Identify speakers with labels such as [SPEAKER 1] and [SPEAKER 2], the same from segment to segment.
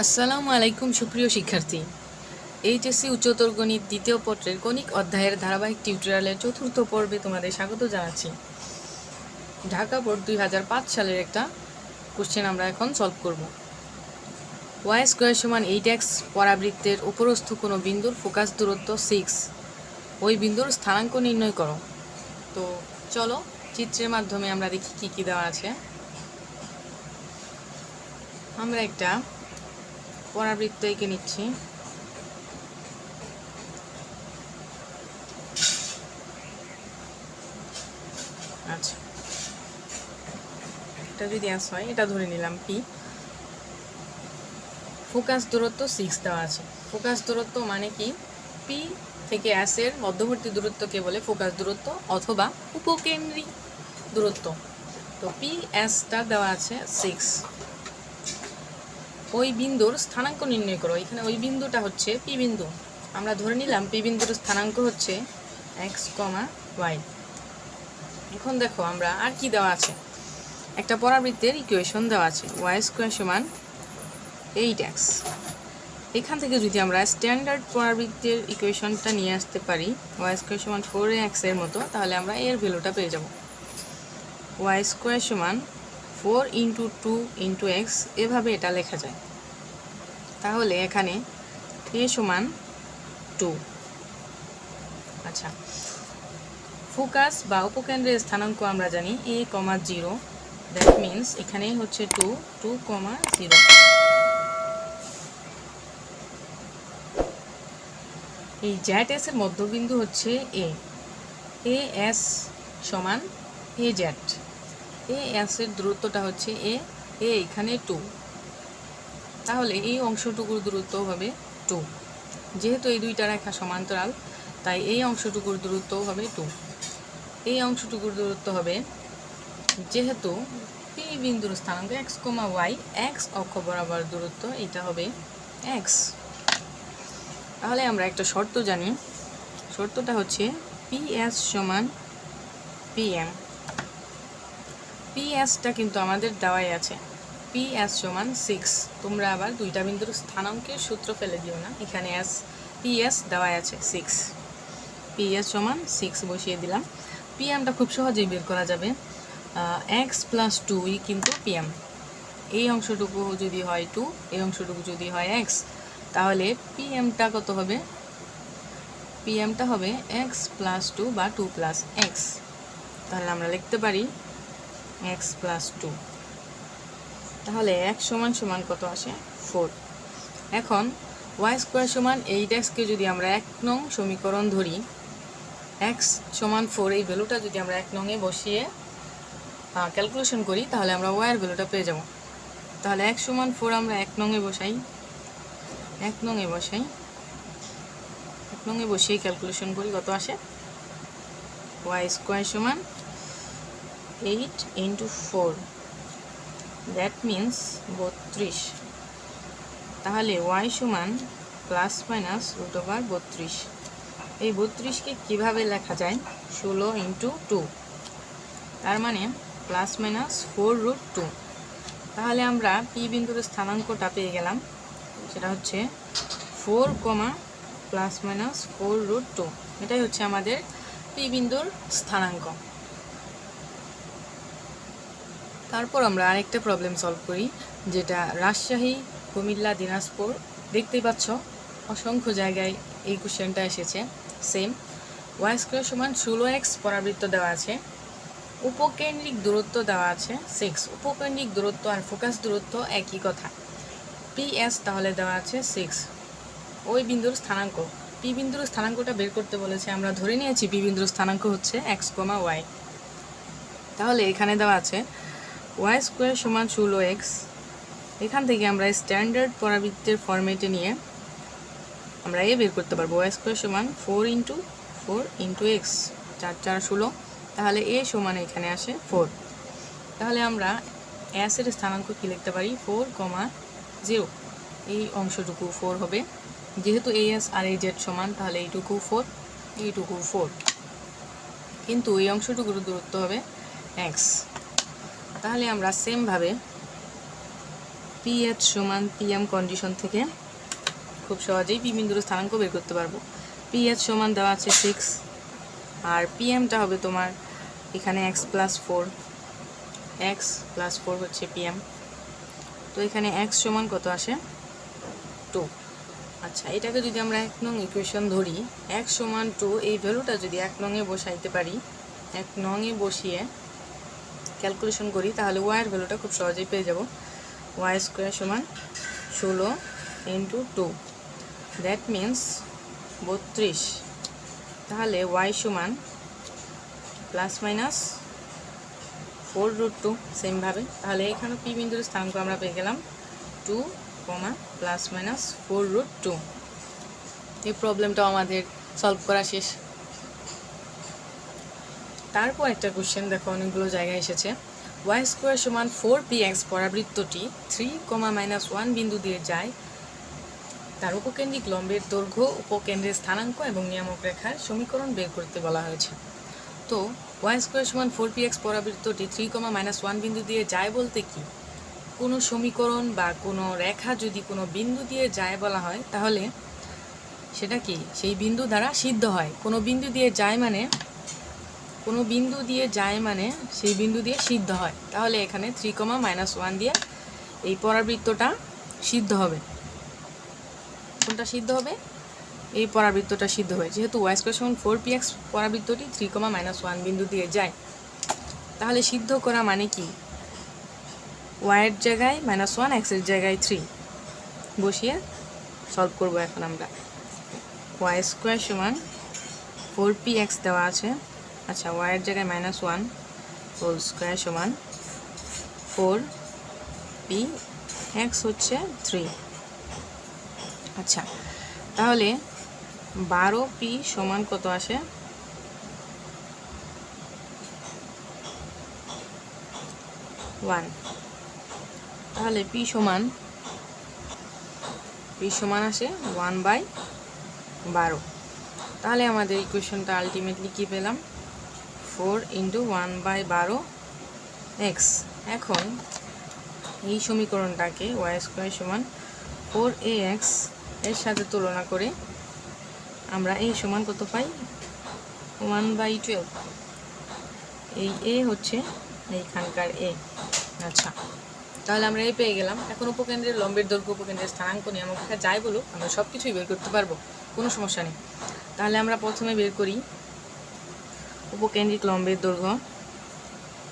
[SPEAKER 1] আসসালামু আলাইকুম সুপ্রিয় শিক্ষার্থী। এইচএসসি উচ্চতর গণিত দ্বিতীয় পত্রের কনিক অধ্যায়ের ধারাবাহিক টিউটোরিয়ালের চতুর্থ পর্বে তোমাদের স্বাগত জানাচ্ছি। ঢাকা বোর্ড 2005 সালের একটা কোশ্চেন আমরা এখন সলভ করব। y স্কয়ার সমান 8x পরাবৃত্তের উপরস্থ কোনো বিন্দুর ফোকাস দূরত্ব 6, ওই বিন্দুর স্থানাঙ্ক নির্ণয় করো। তো চলো চিত্রের মাধ্যমে আমরা দেখি কি কি দেওয়া আছে। আমরা একটা পরাবৃত্ত এঁকে নিচ্ছি। আচ্ছা, এটা যদি এস হয়, এটা ধরে নিলাম পি। ফোকাস দূরত্ব 6 দেওয়া আছে। ফোকাস দূরত্ব মানে কি? পি থেকে এস এর মধ্যবর্তী দূরত্বকে বলে ফোকাস দূরত্ব অথবা উপকেন্দ্রিক দূরত্ব। তো পি এসটা দেওয়া আছে 6। ওই বিন্দুর স্থানাঙ্ক নির্ণয় করো। এখানে ওই বিন্দুটা হচ্ছে পি বিন্দু। আমরা ধরে নিলাম পি বিন্দুর স্থানাঙ্ক হচ্ছে এক্স, ওয়াই। এখন দেখো আমরা আর কি দেওয়া আছে। একটা পরাবৃত্তের ইকুয়েশন দেওয়া আছে, ওয়াই স্কয়ার সমান 8x। এখান থেকে যদি আমরা স্ট্যান্ডার্ড পরাবৃত্তের ইকুয়েশনটা নিয়ে আসতে পারি, ওয়াই স্কয়ার সমান 4x এর মতো, তাহলে আমরা এর ভ্যালুটা পেয়ে যাব। ওয়াই স্কয়ার সমান 4 × 2 × x, এভাবে এটা লেখা যায়। তাহলে এখানে a সমান 2। আচ্ছা, ফোকাস বা উপকেন্দ্রের স্থানাঙ্ক আমরা জানি a, 0। দ্যাট মিনস এখানে হচ্ছে 2, 0। এই জেড এস এর মধ্যবিন্দু হচ্ছে এ। এস সমান এ জেড। এস এর দূরত্বটা হচ্ছে এ এখানে 2। তাহলে এই অংশটুকুর দূরত্ব হবে 2। যেহেতু এই দুইটা রেখা সমান্তরাল, তাই এই অংশটুকুর দূরত্ব হবে 2। এই অংশটুকুর দূরত্ব হবে, যেহেতু পি বিন্দুর স্থানাঙ্ক এক্স, ওয়াই, এক্স অক্ষ বরাবর দূরত্ব, এটা হবে এক্স। তাহলে আমরা একটা শর্ত জানি। শর্তটা হচ্ছে পি এস সমান পিএম। পি এসটা কিন্তু আমাদের দেওয়াই আছে, পি এস সমান 6। তোমরা আবার দুইটা বিন্দুর স্থানাঙ্কের সূত্র ফেলে দিও না, এখানে পি এস দেওয়াই আছে 6। পি এস সমান 6 বসিয়ে দিলাম। পিএমটা খুব সহজেই বের করা যাবে। এক্স প্লাস 2 কিন্তু পিএম। এই অংশটুকু যদি হয় 2, এই অংশটুকু যদি হয় এক্স, তাহলে পিএমটা কত হবে? পিএমটা হবে এক্স প্লাস 2 বা 2 প্লাস এক্স। তাহলে আমরা লিখতে পারি এক্স প্লাস 2। তাহলে এক্স সমান সমান কত আসে? 4। এখন ওয়াই স্কোয়ার সমান 8xকে যদি আমরা 1 নং সমীকরণ ধরি, এক্স সমান 4, এই ভ্যালুটা যদি আমরা 1 নং এ বসিয়ে ক্যালকুলেশন করি, তাহলে আমরা ওয়াই এর ভ্যালুটা পেয়ে যাব। তাহলে এক্স সমান 4 আমরা 1 নং এ বসাই, 1 নং এ বসিয়ে ক্যালকুলেশন করি, কত আসে? ওয়াই স্কোয়ার সমান 8 × 4, দ্যাট মিনস 32। তাহলে ওয়াই সমান প্লাস মাইনাস √32। এই 32কে কীভাবে লেখা যায়? 16 × 2, তার মানে প্লাস মাইনাস 4√2। তাহলে আমরা পি বিন্দুর স্থানাঙ্কটা পেয়ে গেলাম, সেটা হচ্ছে 4, প্লাস মাইনাস 4√2। এটাই হচ্ছে আমাদের পি বিন্দুর স্থানাঙ্ক। তারপর আমরা আরেকটা প্রবলেম সলভ করি, যেটা রাজশাহী, কুমিল্লা, দিনাজপুর, দেখতেই পাচ্ছ অসংখ্য জায়গায় এই কোশ্চেনটা এসেছে। সেম, ওয়াই স্কয়ার সমান 16x পরাবৃত্ত দেওয়া আছে, উপকেন্দ্রিক দূরত্ব দেওয়া আছে 6। উপকেন্দ্রিক দূরত্ব আর ফোকাস দূরত্ব একই কথা। পি এস তাহলে দেওয়া আছে 6। ওই বিন্দুর স্থানাঙ্ক, পি বিন্দুর স্থানাঙ্কটা বের করতে বলেছে। আমরা ধরে নিয়েছি পি বিন্দুর স্থানাঙ্ক হচ্ছে এক্স, ওয়াই। তাহলে এখানে দেওয়া আছে ওয়াই স্কোয়ার সমান 16x। এখান থেকে আমরা স্ট্যান্ডার্ড পরাবৃত্তের ফরম্যাটে নিয়ে আমরা এ বের করতে পারবো। ওয়াই স্কোয়ার সমান 4 × 4 × x, 4 4 16। তাহলে এ সমান এখানে আসে 4। তাহলে আমরা এস এর স্থানাঙ্ক কি লিখতে পারি? 4, 0। এই অংশটুকু 4 হবে, যেহেতু এ এস আর এই জেড সমান, তাহলে এইটুকু 4, এইটুকু 4। কিন্তু এই অংশটুকুর দূরত্ব হবে এক্স। তাহলে আমরা সেমভাবে পিএইচ সমান পিএম কন্ডিশন থেকে খুব সহজেই পি বিন্দুর স্থানাঙ্ক বের করতে পারবো। পিএইচ সমান দেওয়া আছে 6 আর পিএমটা হবে তোমার এখানে x+4, x+4 হচ্ছে পিএম। তো এখানে x সমান কত আসে 2। আচ্ছা, এটাকে যদি আমরা 1 নং ইকুয়েশন ধরি, x সমান 2, এই ভ্যালুটা যদি 1 নং এ বসাইতে পারি, 1 নং এ বসিয়ে ক্যালকুলেশন করি, তাহলে y এর ভ্যালুটা খুব সহজেই পেয়ে যাব। y² সমান 16 × 2, দ্যাট মিন্স 32। তাহলে y সমান ±4√2 সেমভাবে। তাহলে এখানে পি বিন্দুর স্থানাঙ্ক আমরা পেয়ে গেলাম 2, ±4√2। এই প্রবলেমটাও আমাদের সলভ করা শেষ। তারপর একটা কোশ্চেন দেখো, অনেকগুলো জায়গায় এসেছে। y² সমান 4px পরাবৃত্তটি 3, -1 বিন্দু দিয়ে যায়, তার উপকেন্দ্রিক লম্বের দৈর্ঘ্য, উপকেন্দ্রের স্থানাঙ্ক এবং নিয়ামক রেখার সমীকরণ বের করতে বলা হয়েছে। তো y² সমান 4px পরাবৃত্তটি 3, -1 বিন্দু দিয়ে যায় বলতে কি, কোনো সমীকরণ বা কোনো রেখা যদি কোনো বিন্দু দিয়ে যায় বলা হয়, তাহলে সেটা কি সেই বিন্দু দ্বারা সিদ্ধ হয়। কোনো বিন্দু দিয়ে যায় মানে সেই বিন্দু দিয়ে সিদ্ধ হয়। তাহলে এখানে 3, -1 দিয়ে এই পরাবৃত্তটা সিদ্ধ হবে। কোনটা সিদ্ধ হবে? এই পরাবৃত্তটা সিদ্ধ হয়। যেহেতু y² সমান 4px পরাবৃত্তটি 3, -1 বিন্দু দিয়ে যায়, তাহলে সিদ্ধ করা মানে কি, y এর জায়গায় -1, x এর জায়গায় 3 বসিয়ে সলভ করব। এখন আমরা y² সমান 4px দেওয়া আছে। আচ্ছা, y এর জায়গায় -1 হোল স্কয়ার সমান 4p, x হচ্ছে 3। আচ্ছা, তাহলে 12p সমান কত আসে? 1। তাহলে p সমান আসে 1/12। তাহলে আমাদের ইকুয়েশনটা আলটিমেটলি কি পেলাম? 4 × 1/12x। এখন এই সমীকরণটাকে y² সমান 4ax এর সাথে তুলনা করে আমরা a সমান কত পাই? 1/12। এই a হচ্ছে এইখানকার a। আচ্ছা, তাহলে আমরা a পেয়ে গেলাম। এখন উপকেন্দ্রের লম্বের দৈর্ঘ্য, উপকেন্দ্রের স্থানাঙ্ক, নিয়ামক রেখা যাই বলুক, আমরা সব কিছুই বের করতে পারবো, কোনো সমস্যা নেই। তাহলে আমরা প্রথমে বের করি উপকেন্দ্রিক লম্বের দৈর্ঘ্য।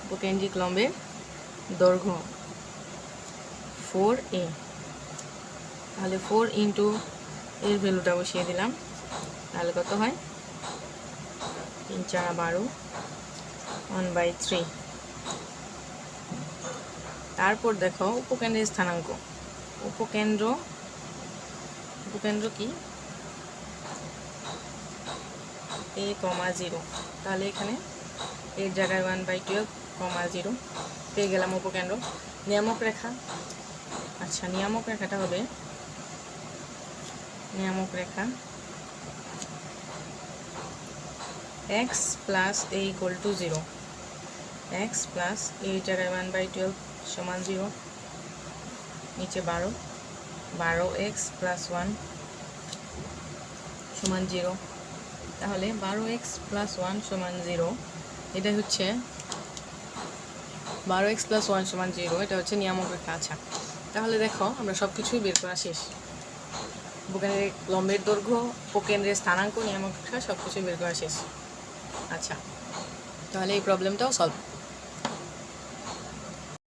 [SPEAKER 1] উপকেন্দ্রিক লম্বের দৈর্ঘ্য 4a। তাহলে 4 × এর ভ্যালুটা বসিয়ে দিলাম, তাহলে কত হয়? 3 × 4 = 12, 1/3। তারপর দেখো উপকেন্দ্রের স্থানাঙ্ক। উপকেন্দ্র কি? a, 0। তাহলে এখানে এর জায়গায় 1/12, 0 পেয়ে গেলাম উপকেন্দ্র। নিয়ামক রেখা। আচ্ছা, নিয়ামক রেখাটা হবে x + a = 0। x + এর জায়গায় 1/12 সমান 0, নিচে 12, 12x + 1 সমান 0। তাহলে 12x + 1 সমান 0, এটা হচ্ছে 12x + 1 সমান 0, এটা হচ্ছে নিয়ামক রেখা। আচ্ছা, তাহলে দেখো আমরা সব কিছুই বের করা শেষ। উপকেন্দ্রের লম্বের দৈর্ঘ্য, উপকেন্দ্রের স্থানাঙ্ক, নিয়ামক রেখা সব কিছুই বের করা শেষ। আচ্ছা, তাহলে এই প্রবলেমটাও সলভ।